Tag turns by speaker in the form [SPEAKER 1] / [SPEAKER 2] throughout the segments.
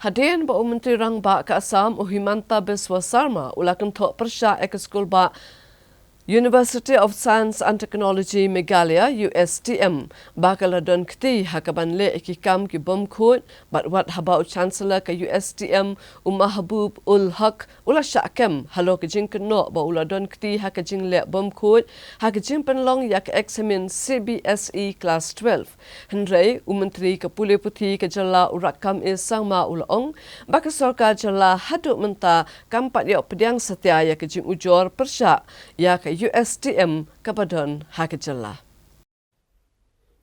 [SPEAKER 1] Hadian ba Menteri Rang ba ke Assam Himanta Biswa Sarma ulakan tok persya ke skul ba University of Science and Technology Meghalaya USTM bakal don kti hakaban le ikikam ki bom khut bat wat habau chancellor ke USTM Mahbub ul Haq ula syakam halo ke jing keno ba ula don kti hak jing le bom khut hak jing penlong yak examin CBSE class 12 Khynra Menteri ke Pulit Putih ke jala urakam isangma ulong bak sarkar jala haduk menta kampat yok pediang setia yak jing ujor persya yak USTM kapadon hakijalla.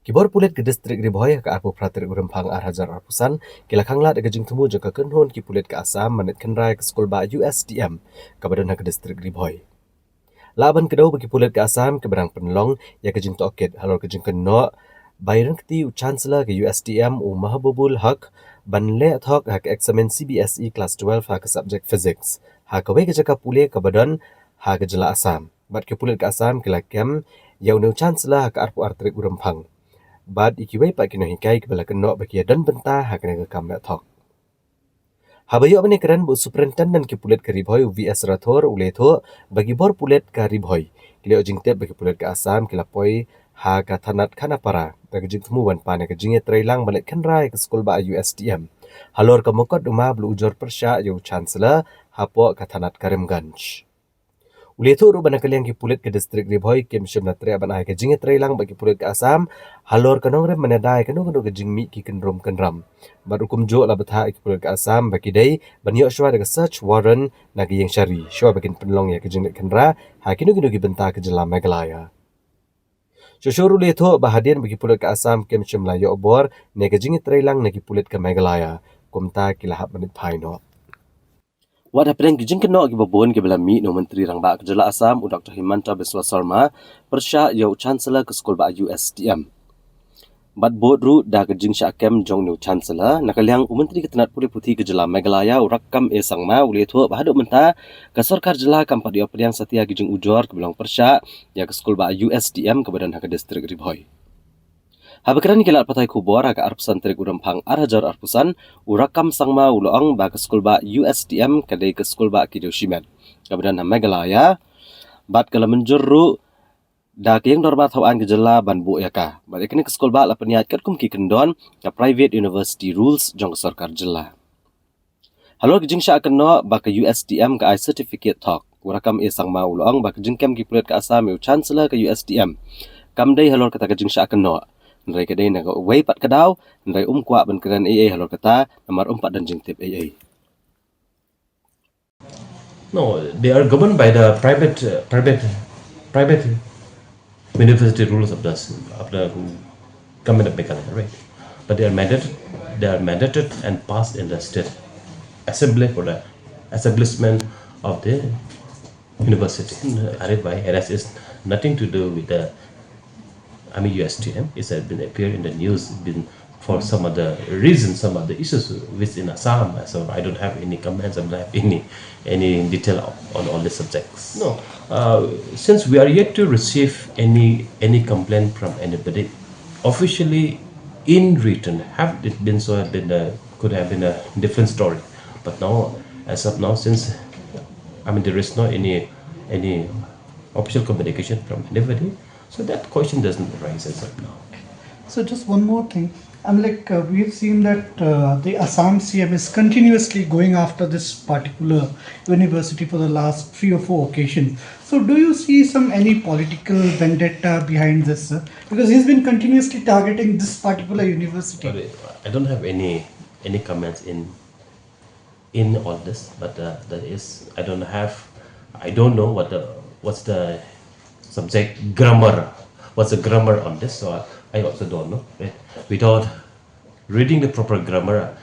[SPEAKER 2] Kibor Pulit ke distrik Bhoi ke arpu pratir urempang arhajar arpusan kila Khynra ke Jingthmu jaka kenhon ki Pulit ke Assam manit Khynra ke skul ba USTM kapadon ke distrik Bhoi. Laban kedau bagi Pulit ke Assam ke berang penlong ya ke jing tokit halor ke jing keno bayran keti chancellor ke USTM Mahbubul Haq ban le thok hak examen CBSE class 12 hak subject physics hak we ke jaka Pulit kapadon hak ke jela Assam. Bad ke Pulit ke Assam ke lakem yau neu chancellor hak arpu artrik urempang. Bad ikiwai pak kino hikai ke bala keno bagi dan bentah hak ne kam nak thok. Habayo bani keran bu superintendent ke Pulit ke Bhoi VS Rathor uletho bagi bor Pulit ke Bhoi. Kile jingtep bagi Pulit ke Assam kila poi ha ka thanat khanapara bagi Jingthmu wan pane ke jinge trailang balik Khynra ke skul ba USTM. Halor ke mokot uma blu ujor persya yo chancellor hapo ka thanat Karimganj. Uletho ru bana kaliang ki Pulit ke distrik Bhoi kem shimna tre ban ai ke jinge trailang bagi Pulit ke Assam halor kanong rem menadai kanong ke jingmi ki kenrom kenram baru kumjo la betha ki Pulit ke Assam bagi dai ban yo shwa de search warrant nagi yang syari shwa bagin penlong ya ke jingit Khynra ha kinu ki benta ke jela Meghalaya. Shoshoro letho bahadian bagi Pulit ke Assam kem shimla yo obor ne ke jingit trailang nagi Pulit ke Meghalaya kumta ki lahap menit phaino. Wat happening ki jingkeno ki babon ki belami no Menteri Rang ba ke jela Assam Dr. Himanta Biswa Sarma persya yo chancellor ke skul ba USTM. Bad bodru da ke jing syakem jong no chancellor nakaliang Menteri Ketenat Pulit Putih ke jela Meghalaya urakam esangma uletho bahaduk menta ke sarkar jela kampat yo pediang setia ki jing ujor ke belang persya ya ke skul ba USTM ke badan hak distrik Bhoi. Habakran kilat patai kubor hak arpusan trik urempang arhajar arpusan urakam sangma uloang ba ke skul ba USTM kadai ke skul ba Kidoshimen kebadan Meghalaya bat kala menjeru da ke yang dorbat hawan ke jela ban bu yaka bat ikni ke skul ba la peniat kat kum ki kendon ke private university rules jong sarkar jela halo ke jingsha keno ba ke USTM ke ai certificate talk urakam sangma uloang ba ke jingkem ki Pulit ke Assam yo chancellor ke USTM kamdai halor kata ke jingsha keno Nrai kedai nak wei pat kedau, nrai kuat ban keran AA halor kata, nomor 4 dan jingtip AA.
[SPEAKER 3] No, they are governed by the private university rules of the government of Meghalaya, right? But they are mandated and passed in the state assembly for the establishment of the university. And it has nothing to do with the USTM. It has been appeared in the news been for some of the reasons, some of the issues within Assam. So I don't have any comments. I don't have any detail on all the subjects. No, since we are yet to receive any complaint from anybody officially in written, have it been so? Could have been a different story. But now, as of now, since there is no any official communication from anybody. So that question doesn't arise as of now.
[SPEAKER 4] So just one more thing. We've seen that the Assam CM is continuously going after this particular university for the last 3 or 4 occasions. So do you see any political vendetta behind this, sir? Because he's been continuously targeting this particular university.
[SPEAKER 3] Sorry, I don't have any comments in all this, but I don't know what's the subject grammar. What's the grammar on this? So I also don't know. Right? Without reading the proper grammar,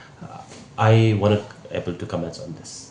[SPEAKER 3] I want to able to comment on this.